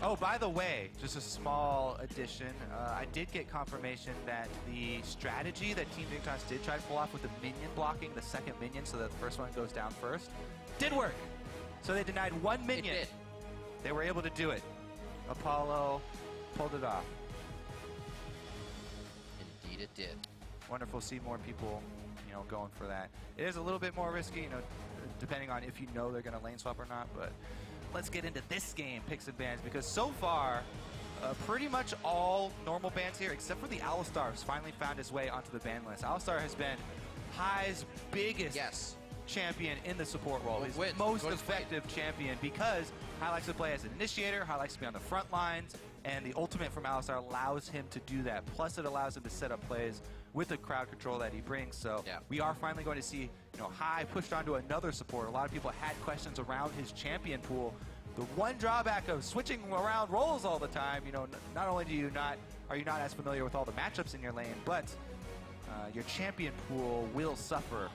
Oh, by the way, just a small addition. I did get confirmation that the strategy that Team Dignitas did try to pull off with the minion blocking, the second minion, so that the first one goes down first, did work. So they denied one minion. It did. They were able to do it. Apollo pulled it off. Indeed it did. Wonderful to see more people, going for that. It is a little bit more risky, depending on if you know they're going to lane swap or not, but let's get into this game, picks and bans, because so far, pretty much all normal bans here, except for the Alistar, has finally found his way onto the ban list. Alistar has been High's biggest champion in the support role. His most effective champion, because High likes to play as an initiator, High likes to be on the front lines, and the ultimate from Alistar allows him to do that. Plus, it allows him to set up plays with the crowd control that he brings. So we are finally going to see, High pushed onto another support. A lot of people had questions around his champion pool. The one drawback of switching around roles all the time, not only are you not as familiar with all the matchups in your lane, but your champion pool will suffer.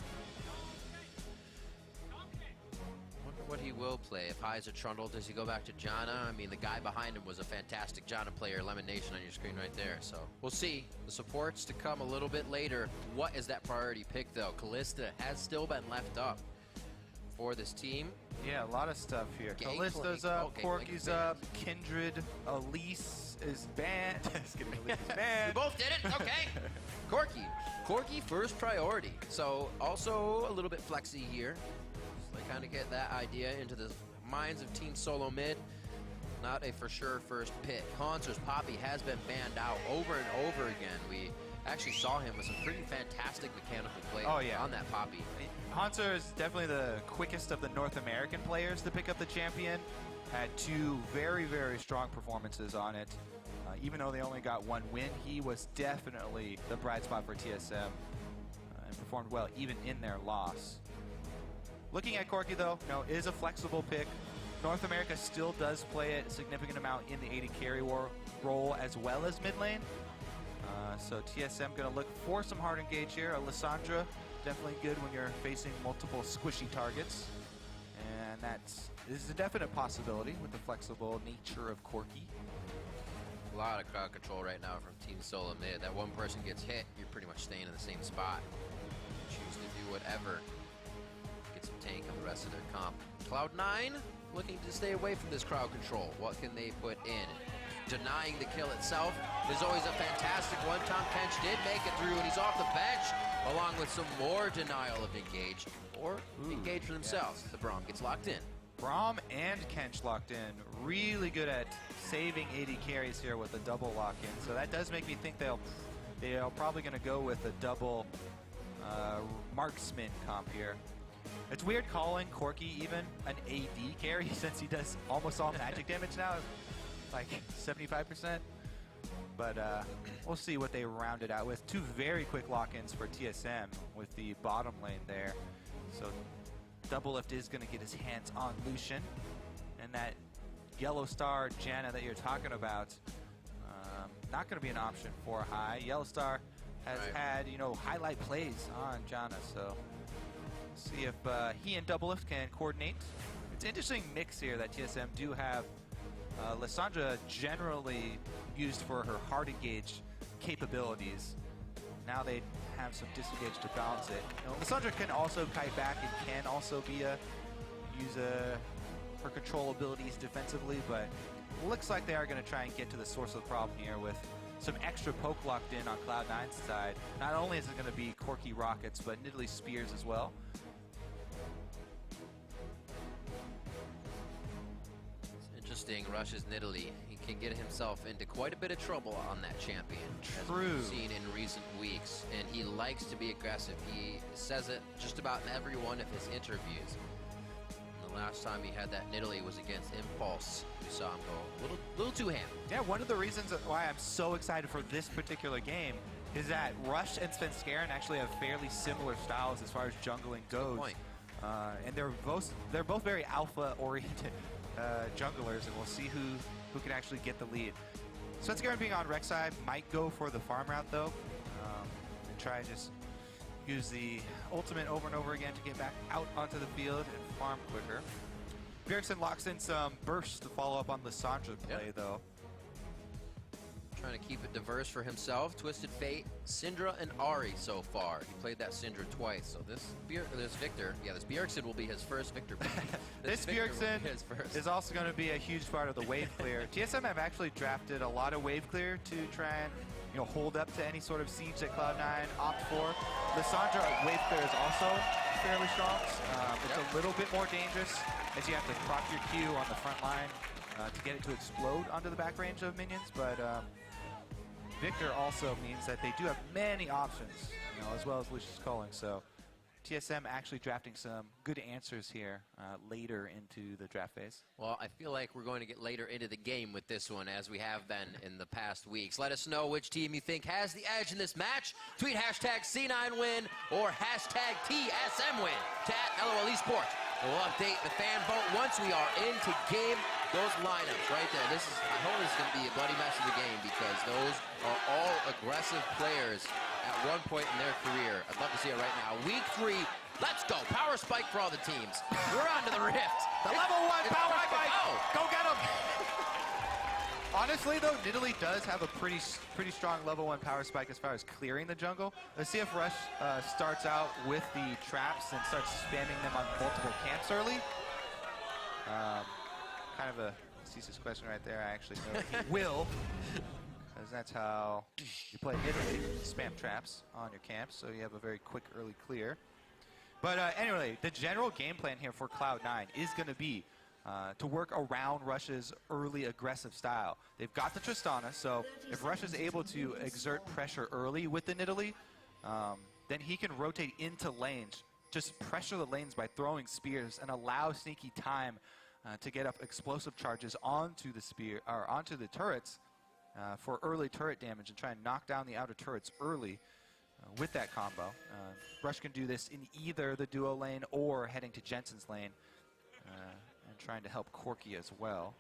What he will play. If High's a Trundle, does he go back to Janna? I mean, the guy behind him was a fantastic Janna player, Lemon Nation on your screen right there. So we'll see. The supports to come a little bit later. What is that priority pick, though? Kalista has still been left up for this team. Yeah, a lot of stuff here. Kalista's up, Corky's up, Kindred, Elise is banned. Just kidding, Elise is banned. We both did it? Okay. Corky first priority. So also a little bit flexy here. I kind of get that idea into the minds of Team Solo Mid. Not a for sure first pick. Haunter's Poppy has been banned out over and over again. We actually saw him with some pretty fantastic mechanical play on that Poppy. Haunter is definitely the quickest of the North American players to pick up the champion. Had two very, very strong performances on it. Even though they only got one win, he was definitely the bright spot for TSM and performed well even in their loss. Looking at Corky, though, is a flexible pick. North America still does play a significant amount in the AD carry role as well as mid lane. So TSM going to look for some hard engage here. Alessandra, definitely good when you're facing multiple squishy targets. And this is a definite possibility with the flexible nature of Corky. A lot of crowd control right now from Team Solo Mid. That one person gets hit, you're pretty much staying in the same spot. Choose to do whatever. Get some tank on the rest of their comp. Cloud9 looking to stay away from this crowd control. What can they put in? Denying the kill itself is always a fantastic one. Tom Kench did make it through, and he's off the bench, along with some more denial of engage, or engage for themselves. The Braum gets locked in. Braum and Kench locked in. Really good at saving AD carries here with a double lock-in. So that does make me think they're probably going to go with a double marksman comp here. It's weird calling Corky even an AD carry since he does almost all magic damage now, like 75%. But we'll see what they round it out with. Two very quick lock-ins for TSM with the bottom lane there. So Double Lift is going to get his hands on Lucian. And that Yellow Star Janna that you're talking about, not going to be an option for High. Yellow Star has had, highlight plays on Janna, so see if he and Double Lift can coordinate. It's an interesting mix here that TSM do have. Lissandra generally used for her hard engage capabilities. Now they have some disengage to balance it. Lissandra can also kite back and can also use her control abilities defensively, but looks like they are going to try and get to the source of the problem here with some extra poke locked in on Cloud9's side. Not only is it going to be Corky rockets, but Nidalee spears as well. Interesting, rushes Nidalee. He can get himself into quite a bit of trouble on that champion. As we've seen in recent weeks. And he likes to be aggressive. He says it just about in every one of his interviews. And the last time he had that Nidalee was against Impulse. We saw him go a little too ham. Yeah, one of the reasons why I'm so excited for this particular game is that Rush and Svenskeren actually have fairly similar styles as far as jungling goes. And they're both very alpha-oriented junglers, and we'll see who can actually get the lead. Svenskeren being on Rek'Sai might go for the farm route though, and try and just use the ultimate over and over again to get back out onto the field and farm quicker. Bjergsen locks in some bursts to follow up on Lissandra play, though. Trying to keep it diverse for himself. Twisted Fate, Syndra, and Ahri so far. He played that Syndra twice, so this Victor, this Bjergsen will be his first Victor. This Bjergsen is also going to be a huge part of the wave clear. TSM have actually drafted a lot of wave clear to try and hold up to any sort of siege that Cloud9 opt for. Lissandra wave clear is also fairly strong. It's a little bit more dangerous as you have to proc your Q on the front line to get it to explode onto the back range of minions, but Victor also means that they do have many options, as well as Lucius Culling. So TSM actually drafting some good answers here later into the draft phase. Well, I feel like we're going to get later into the game with this one, as we have been in the past weeks. Let us know which team you think has the edge in this match. Tweet hashtag C9win or hashtag TSM win to @LOL Esports. And we'll update the fan vote once we are into game. Those lineups right there. I hope this is going to be a bloody mess of the game, because those are all aggressive players at one point in their career. I'd love to see it right now. Week 3, let's go. Power spike for all the teams. We're on to the Rift. The level 1 power spike. Go get him. Honestly, though, Nidalee does have a pretty strong level 1 power spike as far as clearing the jungle. Let's see if Rush starts out with the traps and starts spamming them on multiple camps early. Kind of a facetious question right there. I actually know he will, because that's how you play Nidalee. Spam traps on your camps, so you have a very quick early clear. But anyway, the general game plan here for Cloud9 is going to be to work around Rush's early aggressive style. They've got the Tristana, so if Rush is able to exert pressure early with the Nidalee, then he can rotate into lanes, just pressure the lanes by throwing spears and allow Sneaky time to get up explosive charges onto the spear or onto the turrets for early turret damage and try and knock down the outer turrets early with that combo. Rush can do this in either the duo lane or heading to Jensen's lane and trying to help Corki as well.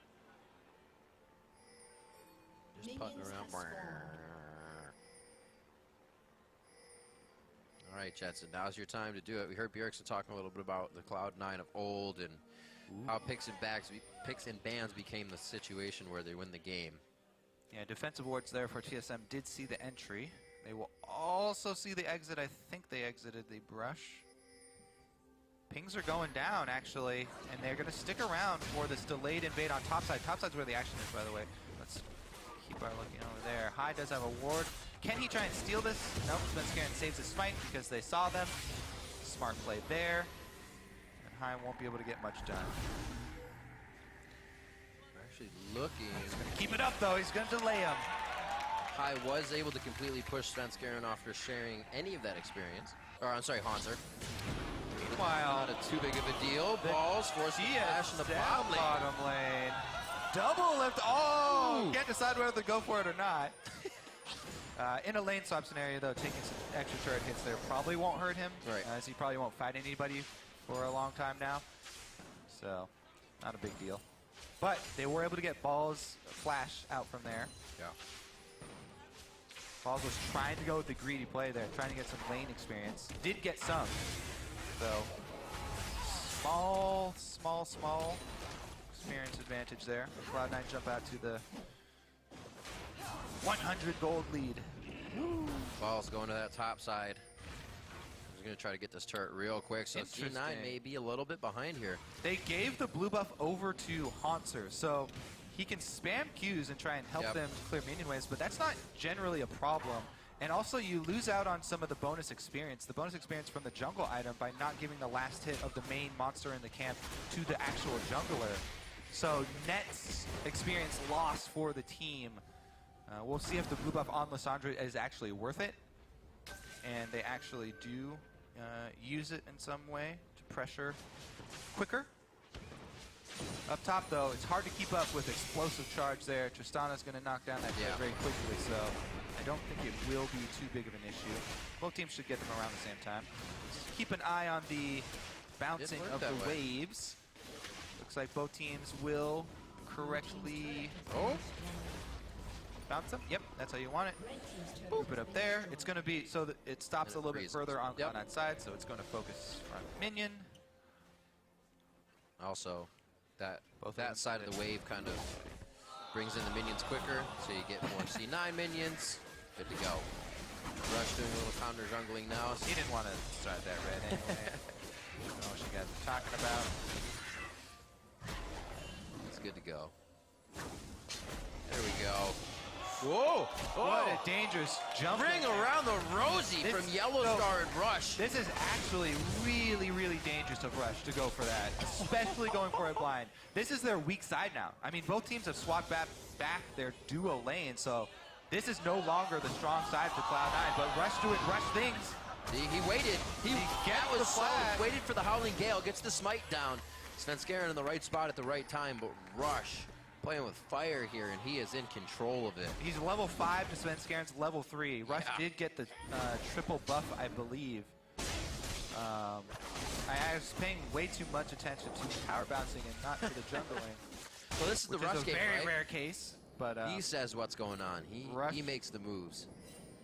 Just putting around. All right, Jetson, now's your time to do it. We heard Bjergsen talking a little bit about the Cloud9 of old and how picks and bans became the situation where they win the game. Yeah, defensive wards there for TSM did see the entry. They will also see the exit. I think they exited the brush. Pings are going down, actually, and they're going to stick around for this delayed invade on topside. Topside's where the action is, by the way. Let's keep our looking over there. High does have a ward. Can he try and steal this? Nope, Svenskeren saves his smite because they saw them. Smart play there. High won't be able to get much done. Actually looking. He's going to keep it up, though. He's going to delay him. High was able to completely push Svenskeren after sharing any of that experience. Or, I'm sorry, Hanser. Meanwhile, not too big of a deal. Balls forcing the flash in the bottom lane. Double lift. Oh! Can't decide whether to go for it or not. In a lane swap scenario, though, taking some extra turret hits there probably won't hurt him. Right. As he probably won't fight anybody for a long time now. So, not a big deal. But they were able to get Balls flash out from there. Yeah. Balls was trying to go with the greedy play there, trying to get some lane experience. Did get some. So, small experience advantage there. Cloud9 jump out to the 100 gold lead. Balls going to that top side. He's going to try to get this turret real quick, so C9 may be a little bit behind here. They gave the blue buff over to Hanser, so he can spam Qs and try and help them clear minion waves, but that's not generally a problem. And also, you lose out on some of the bonus experience from the jungle item by not giving the last hit of the main monster in the camp to the actual jungler. So net experience lost for the team. We'll see if the blue buff on Lissandra is actually worth it. And they actually do use it in some way to pressure quicker. Up top, though, it's hard to keep up with explosive charge there. Tristana's going to knock down that turret very quickly, so I don't think it will be too big of an issue. Both teams should get them around the same time. Just keep an eye on the bouncing of the waves. Looks like both teams will correctly bounce them. Yep, that's how you want it. Boop it up there. It's going to be so that it stops a little bit further on Cloud9's side, so it's going to focus front minion. Also, That side of the wave kind of brings in the minions quicker, so you get more C9 minions. Good to go. Rush doing a little counter jungling now. He didn't want to start that red anyway. I don't know what you guys are talking about. It's good to go. There we go. Whoa! What a dangerous jump. Ring around the rosy from Yellow Star and Rush. This is actually really, really dangerous of Rush to go for that, especially going for it blind. This is their weak side now. I mean, both teams have swapped back their duo lane, so this is no longer the strong side for Cloud9, but Rush doing Rush things. He waited. He gets the flag. Waited for the Howling Gale, gets the smite down. Svenskeren in the right spot at the right time, but Rush playing with fire here, and he is in control of it. He's level 5 to Svenskeren's level 3. Rush did get the triple buff, I believe. I was paying way too much attention to power bouncing and not to the jungling. Well, this is the Rush a game, very right? rare case, but he says what's going on. He makes the moves.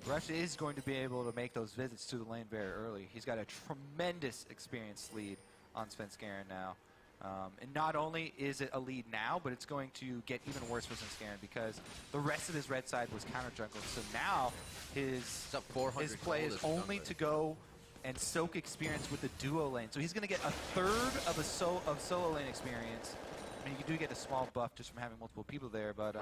Rush is going to be able to make those visits to the lane very early. He's got a tremendous experience lead on Svenskeren now. And not only is it a lead now, but it's going to get even worse for Svenskeren because the rest of his red side was counter jungled. So now his play is only to go and soak experience with the duo lane. So he's going to get a third of solo lane experience. I mean, you do get a small buff just from having multiple people there, but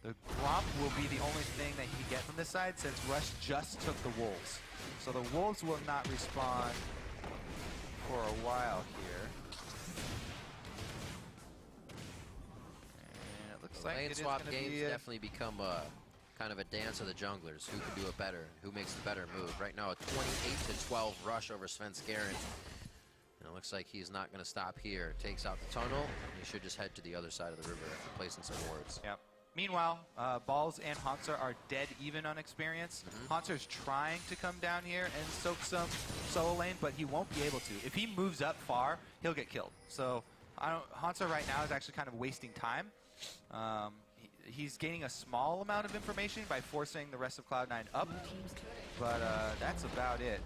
the Gromp will be the only thing that he can get from this side since Rush just took the Wolves. So the Wolves will not respawn for a while here. And it looks like lane it swap is going to games be definitely become a kind of a dance of the junglers. Who can do it better? Who makes the better move? Right now, a 28-12 Rush over Svenskeren. And it looks like he's not going to stop here. Takes out the tunnel. He should just head to the other side of the river after placing some wards. Yep. Meanwhile, Balls and Hanser are dead even on experience. Hanser's trying to come down here and soak some solo lane, but he won't be able to. If he moves up far, he'll get killed. So Hanser right now is actually kind of wasting time. He's gaining a small amount of information by forcing the rest of Cloud9 up, but that's about it.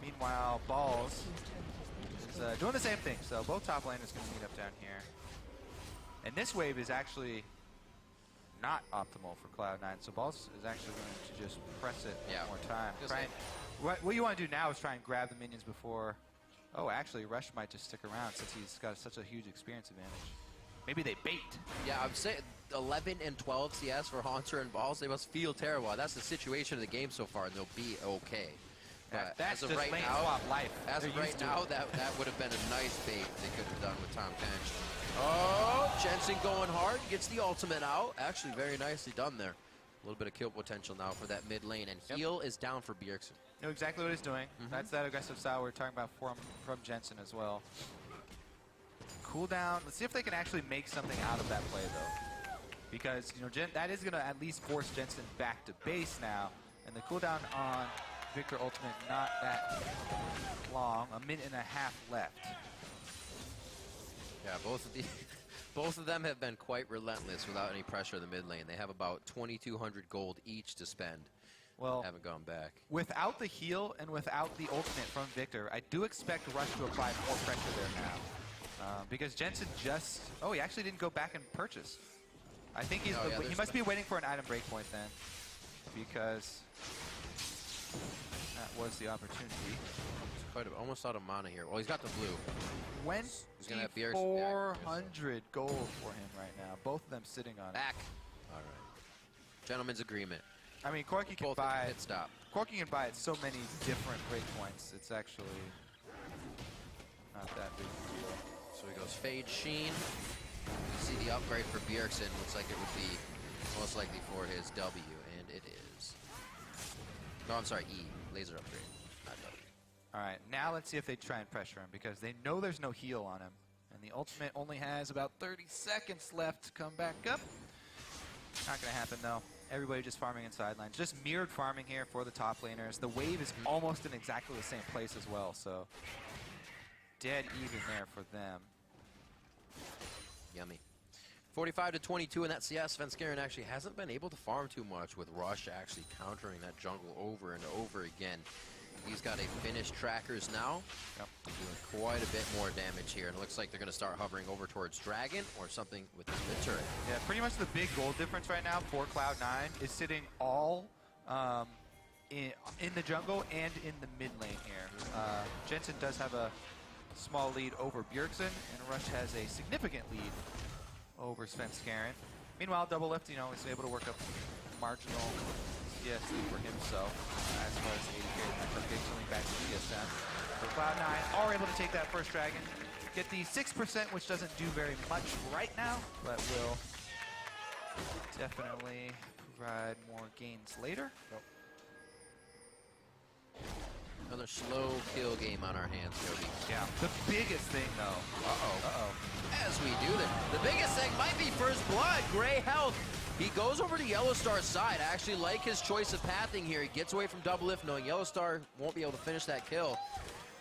Meanwhile, Balls is doing the same thing. So both top laners going to meet up down here. And this wave is actually not optimal for Cloud9, so Balls is actually going to just press it one more time. What you want to do now is try and grab the minions before... Oh, actually, Rush might just stick around since he's got such a huge experience advantage. Maybe they bait. Yeah, I'm saying 11 and 12 CS for Haunter and Balls. They must feel terrible. That's the situation of the game so far, and they'll be okay. But that's as just of right lane now, swap life. As of right now, that would have been a nice bait they could have done with Tom Kench. Oh, Jensen going hard, gets the ultimate out. Actually, very nicely done there. A little bit of kill potential now for that mid lane, and heal is down for Bjergsen. Know exactly what he's doing. That's that aggressive style we were talking about from Jensen as well. Cooldown. Let's see if they can actually make something out of that play, though. Because, you know, that is going to at least force Jensen back to base now. And the cooldown on Victor Ultimate not that long. A minute and a half left. Yeah, both of them have been quite relentless without any pressure in the mid lane. They have about 2,200 gold each to spend. Well, haven't gone back. Without the heal and without the ultimate from Victor, I do expect Rush to apply more pressure there now. Because Jensen just... Oh, he actually didn't go back and purchase. I think he must be waiting for an item breakpoint then. Because that was the opportunity. He's almost out of mana here. Well, he's got the blue. 400 gold for him right now. Both of them sitting on back. All right. Gentleman's agreement. I mean, Corky can Both buy hit stop. Corky can buy so many different breakpoints. It's actually not that big of a deal. So he goes Fade Sheen. You see the upgrade for Bjergsen. Looks like it would be most likely for his W, and it is. No, I'm sorry, E. Laser upgrade, not W. All right, now let's see if they try and pressure him because they know there's no heal on him. And the ultimate only has about 30 seconds left to come back up. Not going to happen, though. Everybody just farming in sidelines. Just mirrored farming here for the top laners. The wave is almost in exactly the same place as well, so dead even there for them. Yummy. 45-22 in that CS. Svenskeren actually hasn't been able to farm too much with Rush actually countering that jungle over and over again. He's got a finished trackers now. Yep. Doing quite a bit more damage here. And it looks like they're going to start hovering over towards Dragon or something with this mid turret. Yeah, pretty much the big goal difference right now for Cloud9 is sitting all in the jungle and in the mid lane here. Jensen does have a small lead over Bjergsen, and Rush has a significant lead over Svenskeren. Meanwhile, Double Lift, you know, is able to work up marginal CS for himself as far as AD carry occasionally back to TSM. So Cloud9 are able to take that first dragon, get the 6%, which doesn't do very much right now, but will definitely provide more gains later. Nope. Another slow kill game on our hands, Cody. Yeah. The biggest thing, though. As we do this, the biggest thing might be first blood. Gray health. He goes over to Yellowstar's side. I actually like his choice of pathing here. He gets away from Double Lift, knowing Yellowstar won't be able to finish that kill.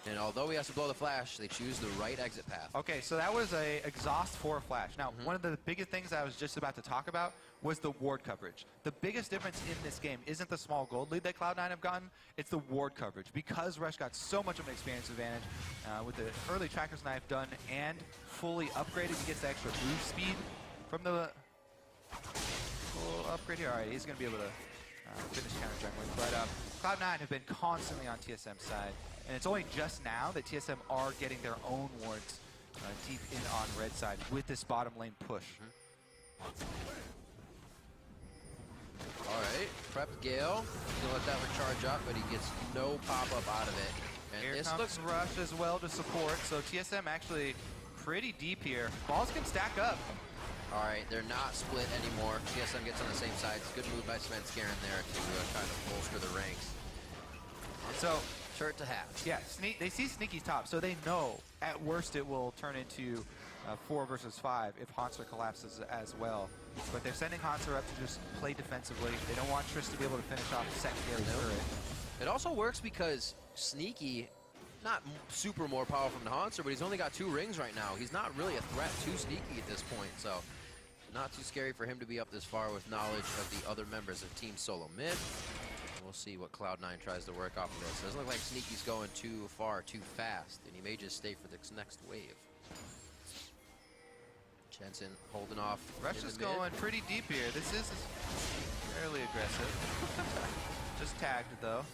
And although he has to blow the flash, they choose the right exit path. Okay, so that was a exhaust for a flash. Now, one of the biggest things I was just about to talk about was the ward coverage. The biggest difference in this game isn't the small gold lead that Cloud9 have gotten, it's the ward coverage. Because Rush got so much of an experience advantage with the early Tracker's Knife done and fully upgraded, he gets the extra move speed from the full upgrade here. All right, he's going to be able to finish counter jungling. But Cloud9 have been constantly on TSM's side. And it's only just now that TSM are getting their own wards deep in on red side with this bottom lane push. All right, prep Gale. He's gonna let that one charge up, but he gets no pop-up out of it. And Here this comes looks Rush as well to support, so TSM actually pretty deep here. Balls can stack up. all right. They're not split anymore. TSM gets on the same side. It's a good move by Svenskeren there to kind of bolster the ranks. So Turret to half. yeah, they see Sneaky's top, so they know at worst it will turn into 4 versus 5 if Hanser collapses as well. But they're sending Hanser up to just play defensively. They don't want Trish to be able to finish off the secondary turret. It also works because Sneaky, not super more powerful than Hanser, but he's only got 2 rings right now. He's not really a threat to Sneaky at this point, so not too scary for him to be up this far with knowledge of the other members of Team Solo Mid. We'll see what Cloud9 tries to work off of this. Doesn't look like Sneaky's going too far, too fast, and he may just stay for this next wave. Jensen holding off. Rush is going pretty deep here. This is fairly aggressive. Just tagged though.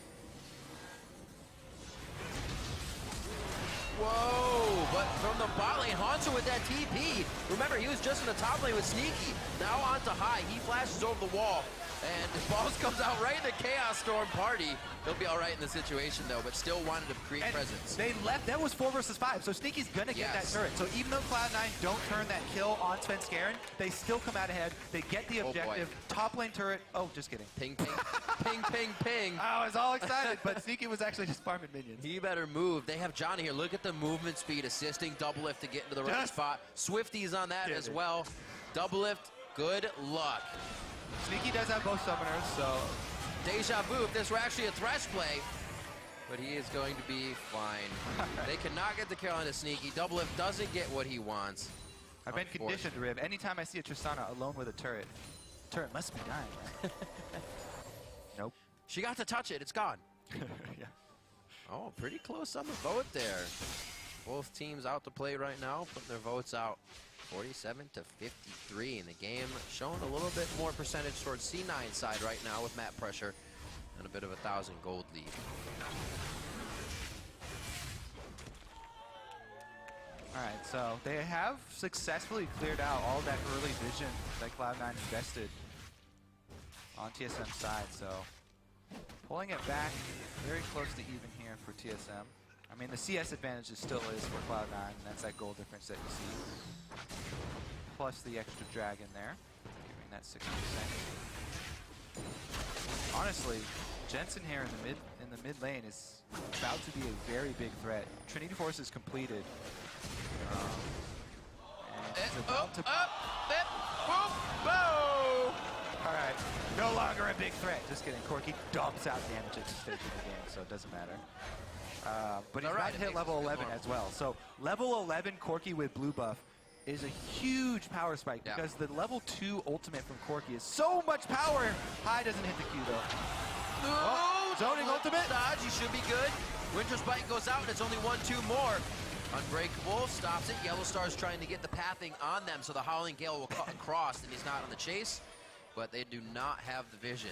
Whoa, but from the bot lane, Hanser with that TP. Remember, he was just in the top lane with Sneaky. Now on to high. He flashes over the wall. And the balls comes out right in the Chaos Storm party. He'll be all right in the situation, though, but still wanted to create presence. They left. That was 4 versus 5, so Sneaky's going to get that turret. So even though Cloud9 don't turn that kill on Svenskeren, they still come out ahead. They get the objective. Top lane turret. Oh, just kidding. Ping, ping, ping, ping, ping. I was all excited, but Sneaky was actually just farming minions. He better move. They have Johnny here. Look at the movement speed, assisting Double Lift to get into the right spot. Swifty's on that as well. Double Lift, good luck. Sneaky does have both summoners, so Deja vu if this were actually a Thresh play. But he is going to be fine. They cannot get the kill on the Sneaky. Double Lift doesn't get what he wants. I've been conditioned, Riv. Anytime I see a Tristana alone with a turret, turret must be dying, right? Nope. She got to touch it. It's gone. Yeah. Oh, pretty close on the vote there. Both teams out to play right now, putting their votes out 47 to 53 in the game, showing a little bit more percentage towards C9 side right now with map pressure and a bit of 1,000 gold lead. All right, so they have successfully cleared out all that early vision that Cloud9 invested on TSM's side, so pulling it back very close to even here for TSM. I mean, the CS advantage still is for Cloud9, and that's that goal difference that you see. Plus the extra dragon there, giving that 60%. Honestly, Jensen here in the mid lane is about to be a very big threat. Trinity Force is completed. All right, no longer a big threat. Just kidding. Corki dumps out damage at this stage of the game, so it doesn't matter. But he's about to hit level 11 as well. So level 11 Corki with blue buff is a huge power spike because the level 2 ultimate from Corki is so much power. High doesn't hit the Q though. Oh, Zoning ultimate. Dodge, he should be good. Winter's Bite goes out, and it's only 1-2 more. Unbreakable stops it. Yellow Star's trying to get the pathing on them, so the Howling Gale will cut across, and he's not on the chase. But they do not have the vision.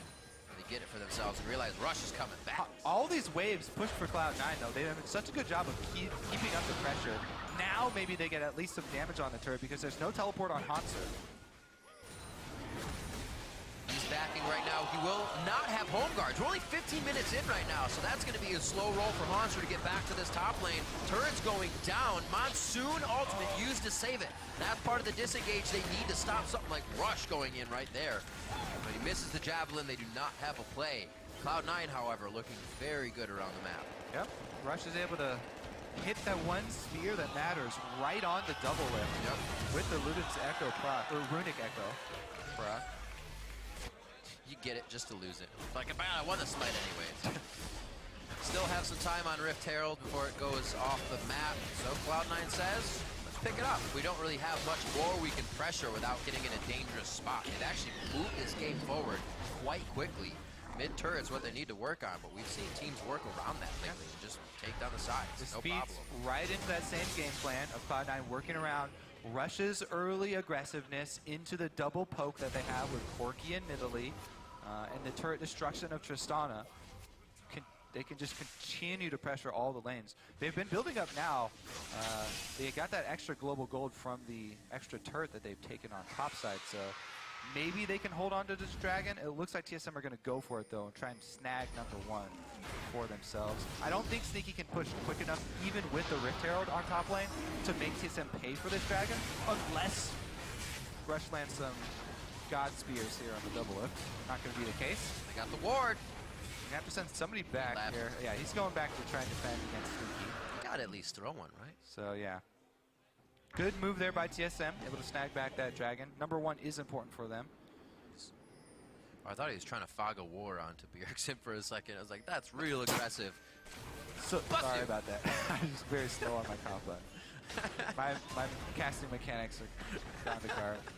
They get it for themselves and realize Rush is coming back. All these waves push for Cloud9, though. They've done such a good job of keeping up the pressure. Now maybe they get at least some damage on the turret because there's no teleport on Hanser. He's backing right now. He will not have home guards. We're only 15 minutes in right now, so that's going to be a slow roll for Hanser to get back to this top lane. Turret's going down. Monsoon ultimate used to save it. That's part of the disengage. They need to stop something like Rush going in right there. But he misses the Javelin. They do not have a play. Cloud9, however, looking very good around the map. Yep. Rush is able to hit that one spear that matters right on the double lift. Yep. With the Luden's Echo proc, or Runic Echo proc. You get it just to lose it. Like, I won the smite anyways. Still have some time on Rift Herald before it goes off the map. So Cloud9 says, let's pick it up. We don't really have much more we can pressure without getting in a dangerous spot. They've actually moved this game forward quite quickly. Mid-turret's what they need to work on, but we've seen teams work around that lately and just take down the sides. This No feeds problem. right into that same game plan of Cloud9 working around Rush's early aggressiveness into the double poke that they have with Corki and Nidalee. And the turret destruction of Tristana, they can just continue to pressure all the lanes. They've been building up now. They got that extra global gold from the extra turret that they've taken on topside, so maybe they can hold on to this dragon. It looks like TSM are going to go for it, though, and try and snag #1 for themselves. I don't think Sneaky can push quick enough, even with the Rift Herald on top lane, to make TSM pay for this dragon, unless Rush lands some God Spears here on the double lift. Not going to be the case. They got the ward. You have to send somebody back here. Yeah, he's going back to try and defend against Sneaky. You got to at least throw one, right? So, yeah. Good move there by TSM, able to snag back that dragon. #1 is important for them. I thought he was trying to fog a war onto Bjergsen for a second. I was like, that's real aggressive. So, sorry about that. I was just very slow on my comp button. my casting mechanics are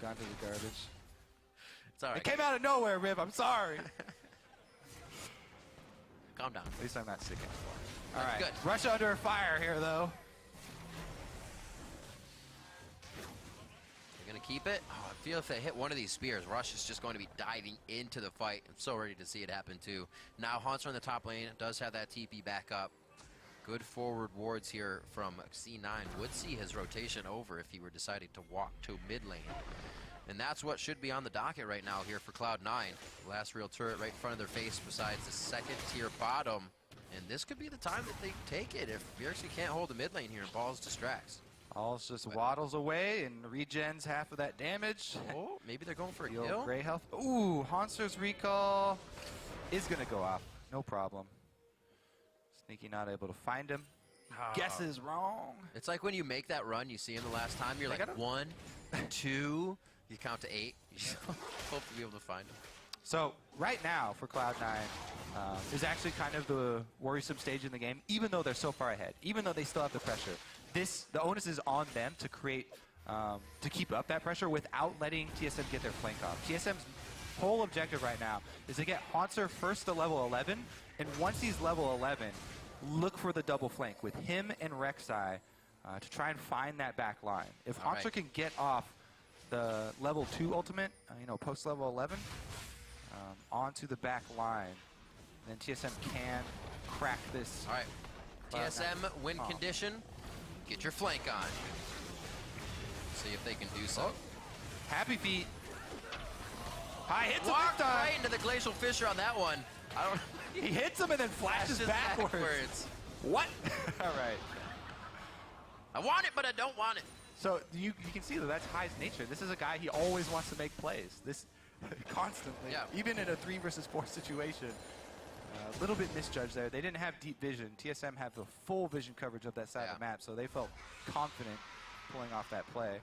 gone to the garbage. It's all right. It came out of nowhere, Rib. I'm sorry. Calm down. At least I'm not sick anymore. All right. Good. Rush under fire here, though. They're going to keep it. Oh, I feel if they hit one of these spears, Rush is just going to be diving into the fight. I'm so ready to see it happen, too. Now, Hanser in the top lane does have that TP back up. Good forward wards here from C9. Would see his rotation over if he were deciding to walk to mid lane. And that's what should be on the docket right now here for Cloud9. Last real turret right in front of their face besides the second tier bottom. And this could be the time that they take it if Bjergsen can't hold the mid lane here and Balls distracts. Balls just waddles away and regens half of that damage. Oh, maybe they're going for a Heal kill? Gray health. Ooh, Hanser's recall is going to go off. No problem. Sneaky not able to find him. Guesses wrong. It's like when you make that run, you see him the last time, you're like 1, 2, you count to 8. You just hope to be able to find him. So right now for Cloud9 is actually kind of the worrisome stage in the game, even though they're so far ahead, even though they still have the pressure. The onus is on them to create, to keep up that pressure without letting TSM get their flank off. TSM's whole objective right now is to get Hanser first to level 11, and once he's level 11, look for the double flank with him and Rek'Sai to try and find that back line. If Hanser can get off the level 2 ultimate, post level 11, onto the back line, then TSM can crack this. All right, TSM win condition. Get your flank on. See if they can do so. Happy feet. High hits him Walked this time. right into the Glacial Fissure on that one. I don't. He hits him and then flashes backwards. What? All right. I want it, but I don't want it. So you can see that that's High's nature. This is a guy, he always wants to make plays. This constantly, even in a 3 versus 4 situation. A little bit misjudged there. They didn't have deep vision. TSM had the full vision coverage of that side of the map, so they felt confident pulling off that play.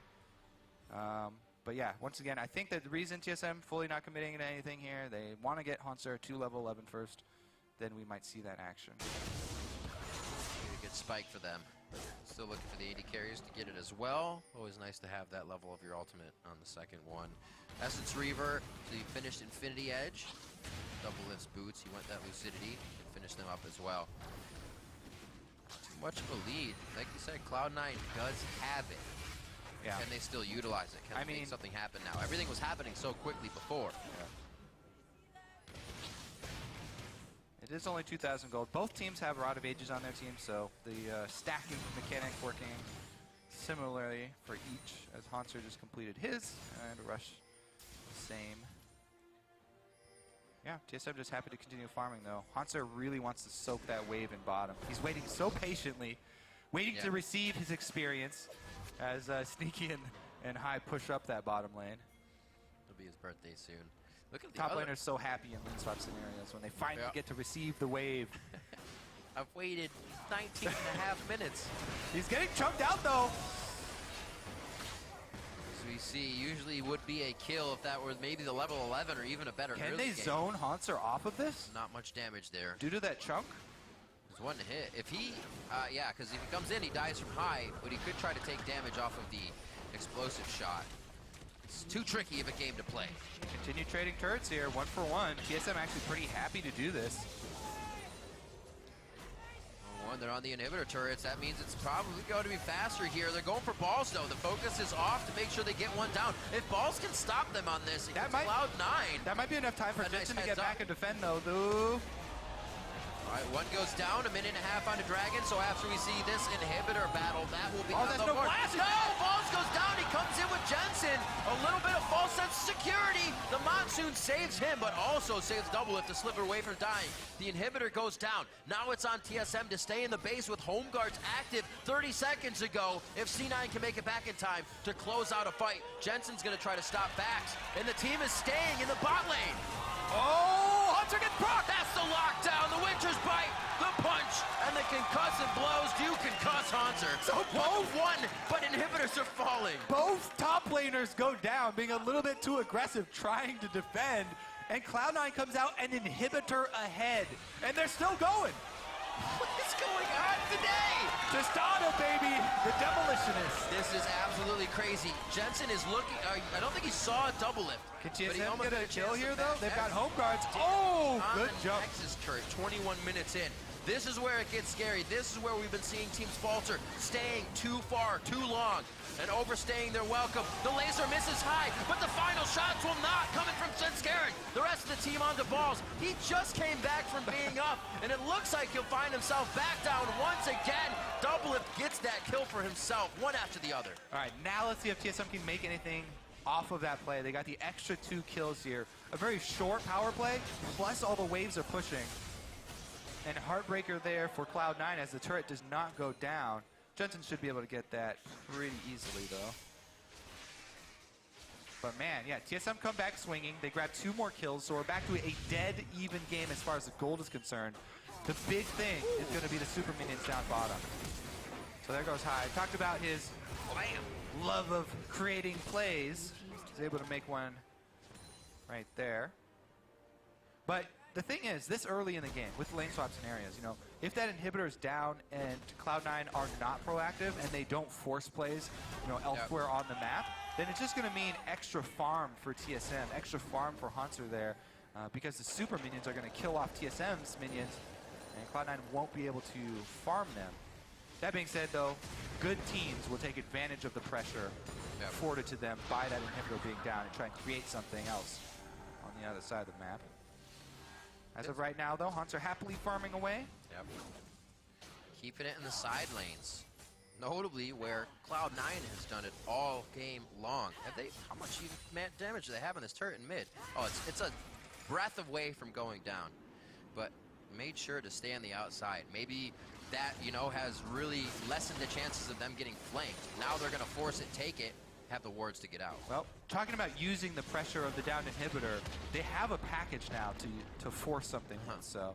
But yeah, once again, I think that the reason TSM fully not committing to anything here, they want to get Hanser to level 11 first, then we might see that action. A good spike for them. Still looking for the AD carriers to get it as well. Always nice to have that level of your ultimate on the second one. Essence Reaver, so you finished Infinity Edge. Doublelift's boots. He went that lucidity and finished them up as well. Too much of a lead. Like you said, Cloud9 does have it. Yeah. Can they still utilize it? Can they make something happen now? Everything was happening so quickly before. Yeah. It is only 2,000 gold. Both teams have Rod of Ages on their team, so the stacking mechanic working similarly for each, as Hanser just completed his, and Rush the same. Yeah, TSM just happy to continue farming though. Hanser really wants to soak that wave in bottom. He's waiting so patiently, waiting to receive his experience as Sneaky and High push up that bottom lane. It'll be his birthday soon. Look at the Top laners so happy in lane swap scenarios when they finally get to receive the wave. I've waited 19 and a half minutes. He's getting chunked out though. As we see, usually would be a kill if that were maybe the level 11 or even a better Can early they game. zone Hanser off of this? Not much damage there. Due to that chunk? There's one to hit. If he, yeah, because if he comes in, he dies from high, but he could try to take damage off of the explosive shot. It's too tricky of a game to play. Continue trading turrets here, 1-for-1. TSM actually pretty happy to do this. One, they're on the inhibitor turrets. That means it's probably going to be faster here. They're going for balls, though. The focus is off to make sure they get one down. If balls can stop them on this, it gets Cloud9. That might be enough time for Jensen to get back and defend, though. All right, one goes down, a minute and a half on the Dragon, so after we see this inhibitor battle, that will be on the board. No, Balls goes down, he comes in with Jensen. A little bit of false sense of security. The Monsoon saves him, but also saves Doublelift to slip away from dying. The inhibitor goes down. Now it's on TSM to stay in the base with home guards active 30 seconds ago. If C9 can make it back in time to close out a fight, Jensen's gonna try to stop backs, and the team is staying in the bot lane. Oh, Hunter gets proc! That's the lockdown, the Winter's Bite, the punch, and the concussive blows do concuss Hanser. So both one, but inhibitors are falling. Both top laners go down, being a little bit too aggressive, trying to defend, and Cloud9 comes out and inhibitor ahead, and they're still going. What is going on today? Tostado, baby, the demolitionist. This is absolutely crazy. Jensen is looking, I don't think he saw a Doublelift. Can TSM get a kill here, though? They've got home guards. Oh, good jump. Nexus turret, 21 minutes in. This is where it gets scary. This is where we've been seeing teams falter, staying too far, too long, and overstaying their welcome. The laser misses High, but the final shots will not, coming from Svenskeren. The rest of the team on the balls. He just came back from being up, and it looks like he'll find himself back down once again. Doublelift gets that kill for himself, one after the other. All right, now let's see if TSM can make anything off of that play. They got the extra 2 kills here. A very short power play, plus all the waves are pushing. And Heartbreaker there for Cloud9 as the turret does not go down. Jensen should be able to get that pretty easily, though. But man, yeah, TSM come back swinging. They grab 2 more kills, so we're back to a dead even game as far as the gold is concerned. The big thing is going to be the super minions down bottom. So there goes High. Talked about his love of creating plays. He's able to make one right there. But the thing is, this early in the game, with lane swap scenarios, you know, if that inhibitor is down and Cloud9 are not proactive and they don't force plays, you know, elsewhere on the map, then it's just going to mean extra farm for TSM, extra farm for Hanser there, because the super minions are going to kill off TSM's minions, and Cloud9 won't be able to farm them. That being said, though, good teams will take advantage of the pressure afforded to them by that inhibitor being down and try and create something else on the other side of the map. As of right now, though, Hunter happily farming away. Yep. Keeping it in the side lanes. Notably where Cloud9 has done it all game long. Have they, how much damage do they have on this turret in mid? Oh, it's a breath away from going down. But made sure to stay on the outside. Maybe that, you know, has really lessened the chances of them getting flanked. Now they're going to force it, take it, have the wards to get out. Well, talking about using the pressure of the downed inhibitor, they have a package now to force something with, so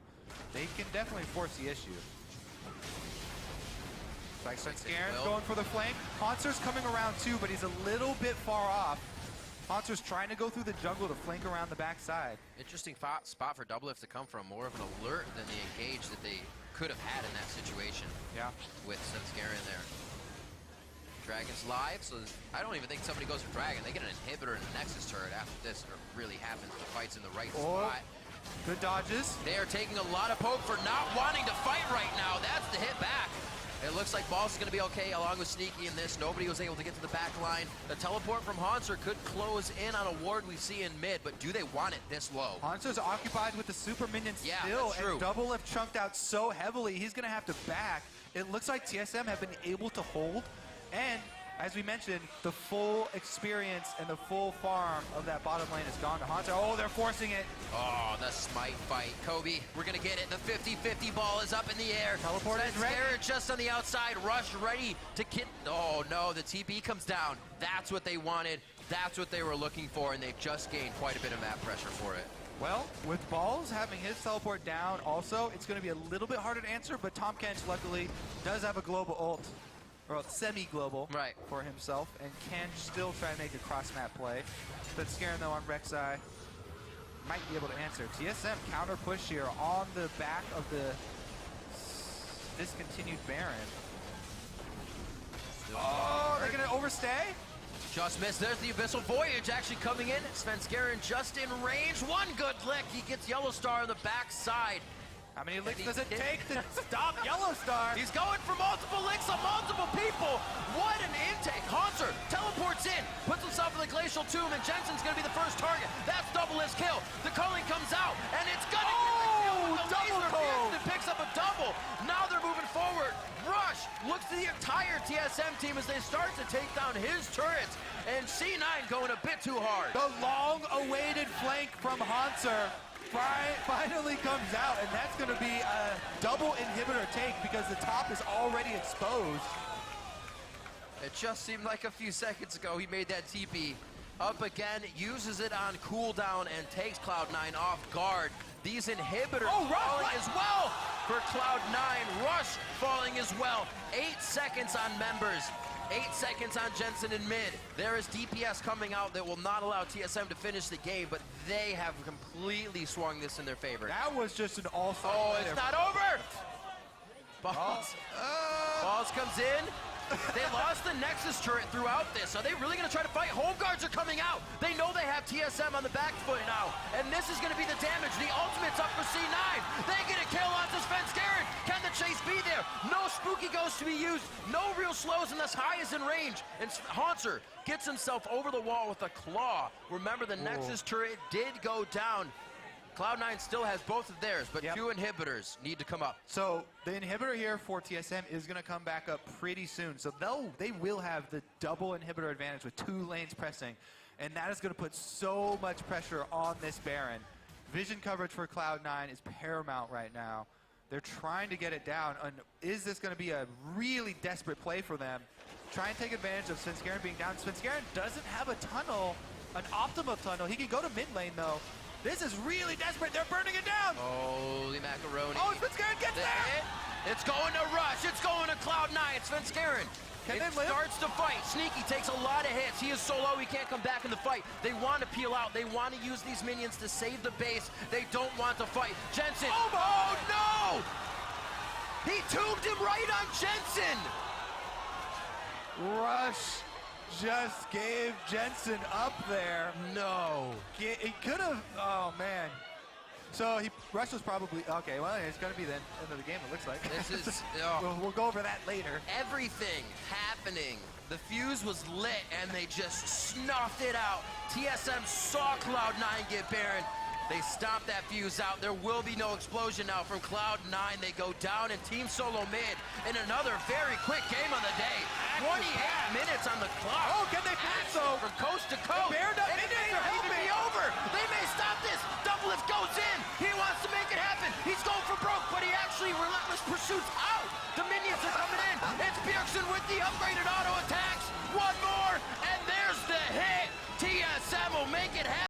they can definitely force the issue. Like Svenskeren going for the flank. Hanser's coming around too, but he's a little bit far off. Hanser's trying to go through the jungle to flank around the backside. Interesting spot for Doublelift to come from. More of an alert than the engage that they could have had in that situation. Yeah. With Svenskeren there. Dragon's live, so I don't even think somebody goes for Dragon. They get an inhibitor and a Nexus turret after this, or really happens. The fight's in the right spot. Good dodges. They are taking a lot of poke for not wanting to fight right now. That's the hit back. It looks like Balls is going to be okay along with Sneaky in this. Nobody was able to get to the back line. The teleport from Hanser could close in on a ward we see in mid, but do they want it this low? Hanser's occupied with the super minions still, that's true. and Double have chunked out so heavily, he's going to have to back. It looks like TSM have been able to hold, and as we mentioned, the full experience and the full farm of that bottom lane is gone to Hanser. Oh, they're forcing it. Oh, the smite fight. Kobe, we're going to get it. The 50-50 ball is up in the air. Teleport is ready. Just on the outside. Rush ready to get... Oh, no, the TP comes down. That's what they wanted. That's what they were looking for, and they've just gained quite a bit of map pressure for it. Well, with Balls having his teleport down also, it's going to be a little bit harder to answer, but Tahm Kench, luckily, does have a global ult. Or semi-global for himself, and can still try to make a cross-map play. But Scarin, though, on Rek'Sai might be able to answer. TSM counter push here on the back of the discontinued Baron. Oh, they're going to overstay? Just missed. There's the Abyssal Voyage actually coming in. Svenskeren just in range. One good lick. He gets Yellow Star on the backside. How many licks does it take to stop Yellow Star? He's going for multiple licks on multiple people. What an intake. Hanser teleports in, puts himself in the Glacial Tomb, and Jensen's going to be the first target. That's double his kill. The culling comes out, and it's going to get the kill with the laser pierce and picks up a double. Now they're moving forward. Rush looks to the entire TSM team as they start to take down his turrets, and C9 going a bit too hard. The long-awaited flank from Hanser finally comes out, and that's going to be a double inhibitor take because the top is already exposed. It just seemed like a few seconds ago he made that TP. Up again, uses it on cooldown and takes Cloud9 off guard. These inhibitors falling as well for Cloud9. Rush falling as well. 8 seconds on members. 8 seconds on Jensen in mid. There is DPS coming out that will not allow TSM to finish the game, but they have completely swung this in their favor. That was just an all-star. Oh, it's not over! Balls comes in. They lost the Nexus turret throughout this. Are they really going to try to fight? Home guards are coming out. They know they have TSM on the back foot now. And this is going to be the damage. The ultimate's up for C9. They get a kill onto Svenskeren. Can the chase be there? No spooky ghost to be used. No real slows unless High is in range. And Hanser gets himself over the wall with a claw. Remember, the Nexus turret did go down. Cloud9 still has both of theirs, but 2 inhibitors need to come up. So the inhibitor here for TSM is going to come back up pretty soon. So they will have the double inhibitor advantage with 2 lanes pressing. And that is going to put so much pressure on this Baron. Vision coverage for Cloud9 is paramount right now. They're trying to get it down. And is this going to be a really desperate play for them? Try and take advantage of Svenskeren being down. Svenskeren doesn't have a tunnel, an optimal tunnel. He can go to mid lane, though. This is really desperate. They're burning it down. Holy macaroni. Oh, Svenskeren gets there. It's going to Rush. It's going to Cloud9. Svenskeren. Can it starts to fight. Sneaky takes a lot of hits. He is so low he can't come back in the fight. They want to peel out. They want to use these minions to save the base. They don't want to fight. Jensen. Oh no! He tubed him right on Jensen. Rush just gave Jensen up there. No. He could have, oh man. So Rush was probably, okay, well, it's going to be the end of the game, it looks like. This is, we'll go over that later. Everything happening. The fuse was lit and they just snuffed it out. TSM saw Cloud9 get Baron. They stomped that fuse out. There will be no explosion now from Cloud9. They go down in team solo mid in another very quick game of the day. 28 minutes on the clock. Oh, can they finish though? From coast to coast. Baron up and it may not even be over. They may stop this. Doublelift goes in. He wants to make it happen. He's going for broke, but he actually relentless pursuits out. The minions are coming in. It's Bjergsen with the upgraded auto attack.